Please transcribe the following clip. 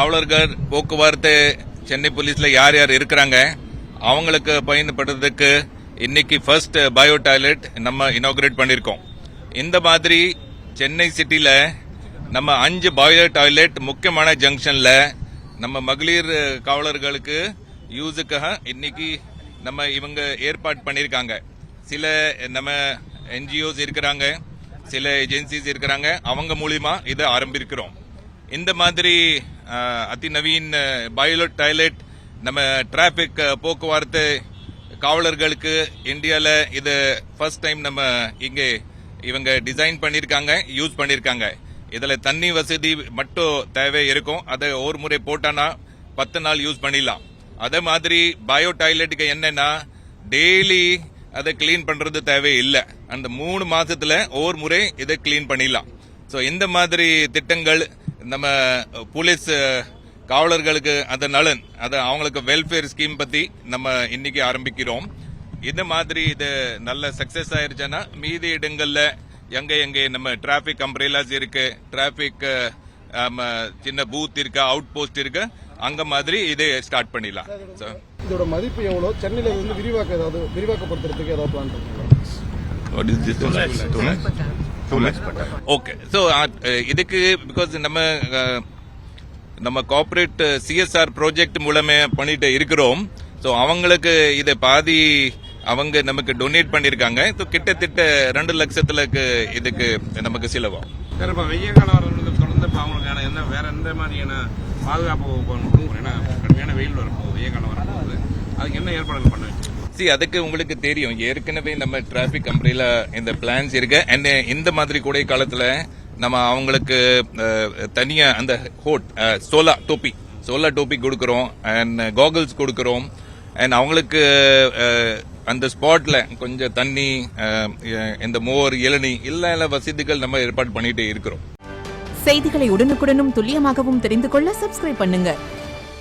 காவலர்கள் போக்குவரத்து சென்னை போலீஸ்ல யார் யார் இருக்கிறாங்க அவங்களுக்கு பயன்படுறதுக்கு இன்னைக்கு ஃபர்ஸ்ட் பயோ டாய்லெட் நம்ம இனாகுரேட் பண்ணிருக்கோம். இந்த மாதிரி சென்னை சிட்டில நம்ம 5 பயோ டாய்லெட் முக்கியமான ஜங்ஷன்ல நம்ம மகளிர் காவலர்களுக்கு யூஸுக்காக இன்னைக்கு நம்ம இவங்க ஏற்பாடு பண்ணிருக்காங்க. சில நம்ம என்ஜிஓஸ் இருக்கிறாங்க, சில ஏஜென்சிஸ் இருக்கிறாங்க, அவங்க மூலியமா இதை ஆரம்பிக்கிறோம். இந்த மாதிரி அதிநவீன பயோ டாய்லெட் நம்ம டிராபிக் போக்குவரத்து காவலர்களுக்கு இந்தியால இது ஃபர்ஸ்ட் டைம் நம்ம இங்கே இவங்க டிசைன் பண்ணிருக்காங்க, யூஸ் பண்ணிருக்காங்க. இதுல தண்ணி வசதி மட்டும் தேவை இருக்கும். அதை ஒரு முறை போட்டானா 10 நாள் யூஸ் பண்ணிடலாம். அதே மாதிரி பயோ டாய்லெட்டுக்கு என்னன்னா டெய்லி அதை கிளீன் பண்றது தேவை இல்லை. அந்த 3 மாசத்துல ஒரு முறை இதை கிளீன் பண்ணிடலாம். ஸோ இந்த மாதிரி திட்டங்கள் நம்ம போலீஸ் காவலர்களுக்கு அந்த நலன் அதை அவங்களுக்கு வெல்ஃபேர் ஸ்கீம் பத்தி நம்ம இன்னைக்கு ஆரம்பிக்கிறோம். இந்த மாதிரி இது நல்ல சக்சஸ் ஆயிருச்சுன்னா மீதி இடங்கள்ல எங்க நம்ம டிராபிக் அம்ப்ரெல்லாஸ் இருக்கு, டிராபிக் சின்ன பூத் இருக்கு, அவுட் போஸ்ட் இருக்கு, அங்க மாதிரி இதை ஸ்டார்ட் பண்ணிடலாம். இதோட மதிப்பு எவ்வளவு? சென்னையில இருந்து விரிவாக்கப்படுத்துறதுக்கு ஏதாவது பிளான் இருக்குங்களா? ஓகே, ஸோ இதுக்கு பிகாஸ் நம்ம கார்பரேட் சிஎஸ்ஆர் ப்ராஜெக்ட் மூலமே பண்ணிட்டு இருக்கிறோம். ஸோ அவங்களுக்கு இதை பாதி அவங்க நமக்கு டொனேட் பண்ணிருக்காங்க. ஸோ கிட்டத்தட்ட 2 லட்சத்துக்கு இதுக்கு நமக்கு செலவாகும். இப்போ வெய்ய காலம் தொடர்ந்து அவங்களுக்கான என்ன வேற எந்த மாதிரியான பாதுகாப்பு கடுமையான வெயில் வரப்போகுது, வெய்ய காலம் வரப்போகுது, அதுக்கு என்ன ஏற்பாடுகள் பண்ண? அதுக்கு உங்களுக்கு தெரியும் ஏற்கனவே நம்ம டிராபிக் அம்ப்ரெல்லா இந்த பிளான்ஸ் இருக்கு. அண்ட் இந்த மாதிரி கோடை காலத்துல நம்ம அவங்களுக்கு தனியா அந்த ஹோட் சோலா டோப்பி கொடுக்கறோம், அண்ட் காகல்ஸ் கொடுக்கறோம். அண்ட் அவங்களுக்கு அந்த ஸ்பாட்ல கொஞ்சம் தண்ணி, இந்த மோர், இளநீ எல்லா வசதிகள் நம்ம ஏற்பாடு பண்ணிட்டே இருக்கிறோம். செய்திகளை உடனுக்குடனும் துல்லியமாகவும் தெரிந்து கொள்ள சப்ஸ்கிரைப் பண்ணுங்க.